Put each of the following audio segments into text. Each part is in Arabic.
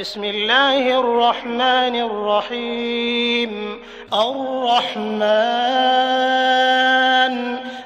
بسم الله الرحمن الرحيم. الرحمن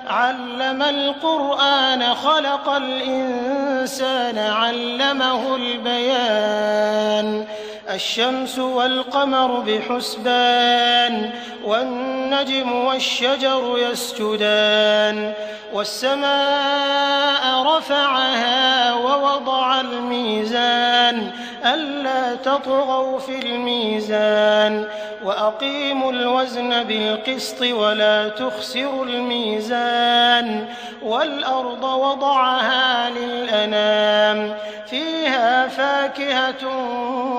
علم القرآن خلق الإنسان علمه البيان. الشمس والقمر بحسبان والنجم والشجر يسجدان والسماء رفعها ووضع الميزان ألا تطغوا في الميزان وأقيموا الوزن بالقسط ولا تخسروا الميزان والأرض وضعها للأنام فيها فاكهة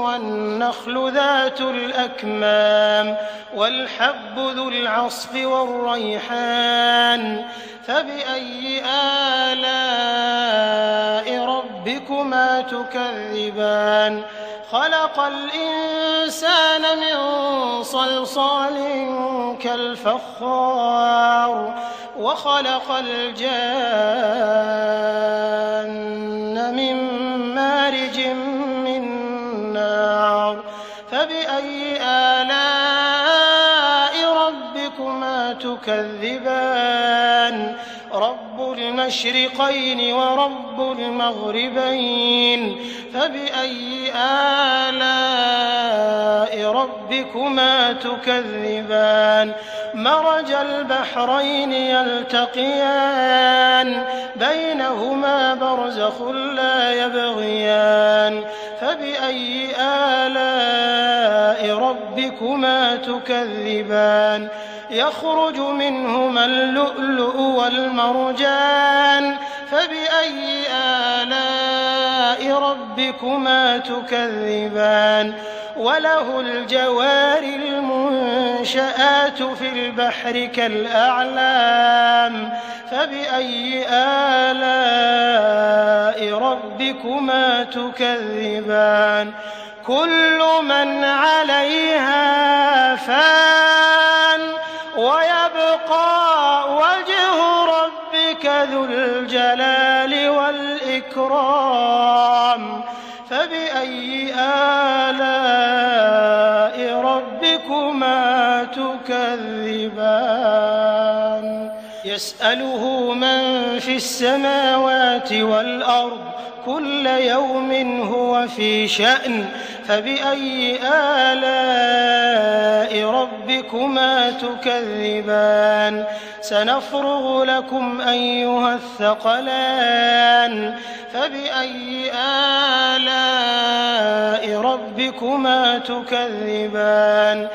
والنخل ذات الأكمام والحب ذو العصف والريحان فبأي آلاء ربكما تكذبان. خلق الإنسان من صلصال كالفخار وخلق الجان من مارج من نار فبأي آلاء ربكما تكذبان. رب المشرقين ورب المغربين فبأي آلاء ربكما تكذبان. مرج البحرين يلتقيان بينهما برزخ لا يبغيان فبأي آلاء ربكما تكذبان. يخرج منهما اللؤلؤ والمرجان فبأي آلاء ربكما تكذبان. وله الجوار المنشآت في البحر كالأعلام فبأي آلاء ربكما تكذبان. كل من عليها فان ويبقى وجه ربك ذو الجلال والإكرام فبأي آلاء ربكما تكذبان. يسأله من في السماوات والأرض كل يوم هو في شأن فبأي آلاء ربكما تكذبان. سنفرغ لكم أيها الثقلان فبأي آلاء ربكما تكذبان.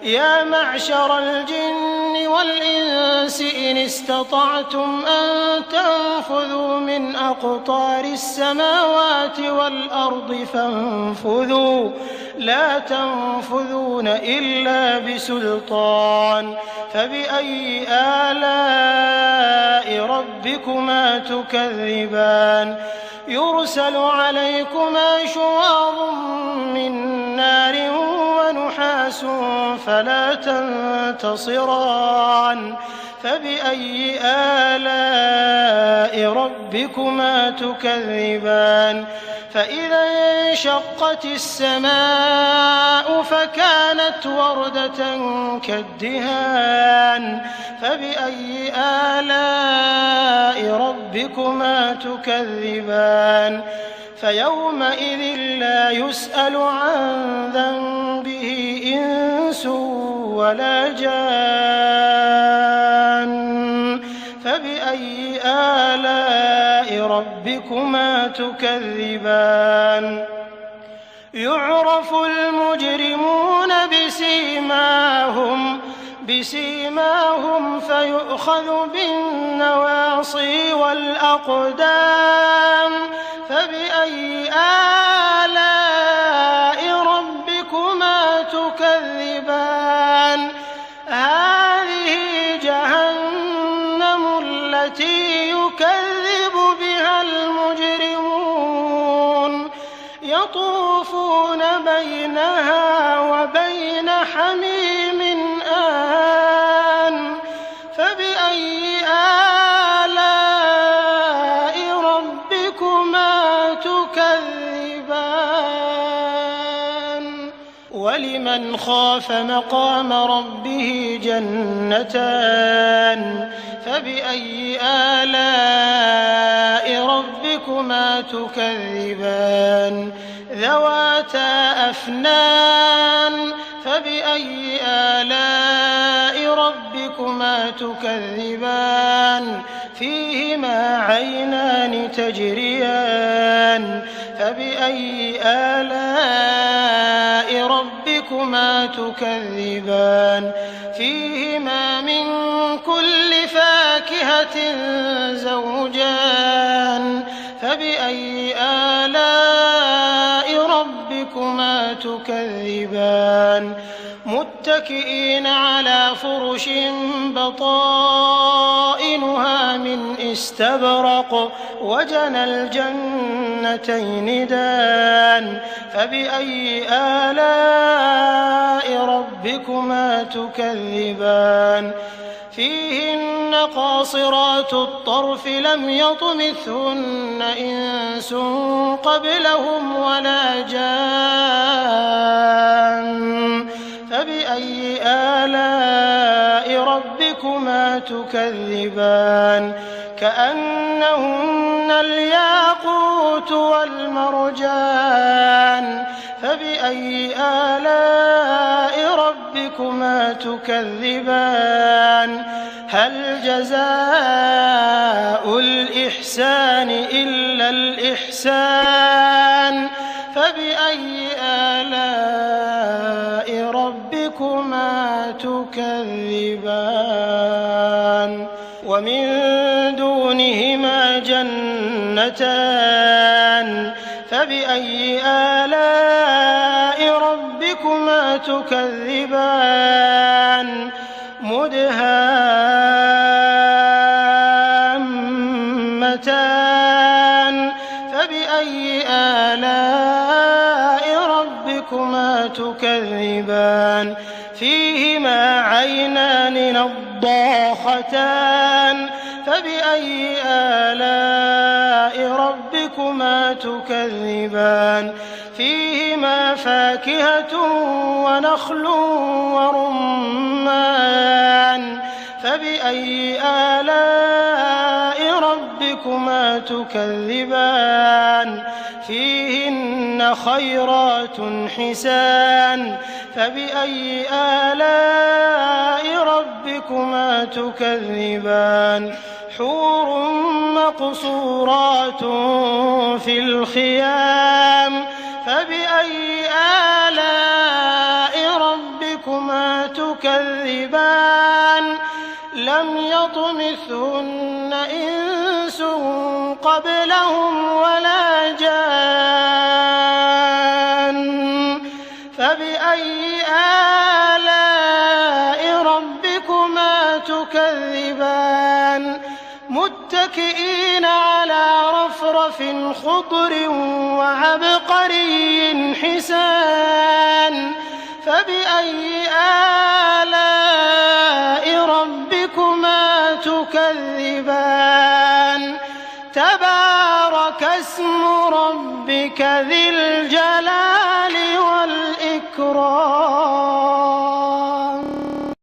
يا معشر الجن والإنس إن استطعتم أن تنفذوا من أقطار السماوات والأرض فانفذوا لا تنفذون إلا بسلطان فبأي آلاء ربكما تكذبان. يرسل عليكما شواظ من نار ونحاس فلا تنتصران فبأي آلاء ربكما تكذبان. فإذا انشقت السماء فكانت وردة كالدهان فبأي آلاء ربكما تكذبان. فيومئذ لا يسأل عن ذنبه إنس ولا جان فبأي آلاء ربكما تكذبان. يعرف المجرمون بسيماهم فيؤخذ بالنواصي والأقدام فبأي آلاء ربكما تكذبان. هذه جهنم التي يكذب بها المجرمون يطوفون بينها وبين حميم آن فبأي آلاء ربكما تكذبان. ولمن خاف مقام ربه جنتان فبأي آلاء ربكما تكذبان ذواتا أفنان فبأي آلاء ربكما تكذبان فيهما عينان تجريان فبأي آلاء ربكما تكذبان فيهما من كل فاكهة زوجان فبأي آلاء ربكما تكذبان متكئين على فرش بطائنها من استبرق وجنى الجنتين دان فبأي آلاء ربكما تكذبان فيهن قاصرات الطرف لم يطمثهن إنس قبلهم ولا جان فبأي آلاء ربكما تكذبان كأنهن الياقوت والمرجان فبأي آلاء ربكما تكذبان هل جزاء الإحسان إلا الإحسان فبأي آلاء ربكما تكذبان ومن دونهما جنتان فبأي آلاء ربكما تكذبان مدهامتان فبأي آلاء ربكما تكذبان فيهما عينان نضاختان فبأي آلاء ربكما تكذبان فيهما فاكهة ونخل ورمان فبأي آلاء ربكما تكذبان فيهن خيرات حسان فبأي آلاء ربكما تكذبان حور مقصورات في الخيام فبأي آلاء ربكما تكذبان لم يطمثهن إنس قبلهم ولا جان فبأي آلاء ربكما تكذبان متكئين على رفرف خضر وعبقري حسان فبأي آلاء ربكما تكذبان تبارك اسم ربك ذي الجلال والإكرام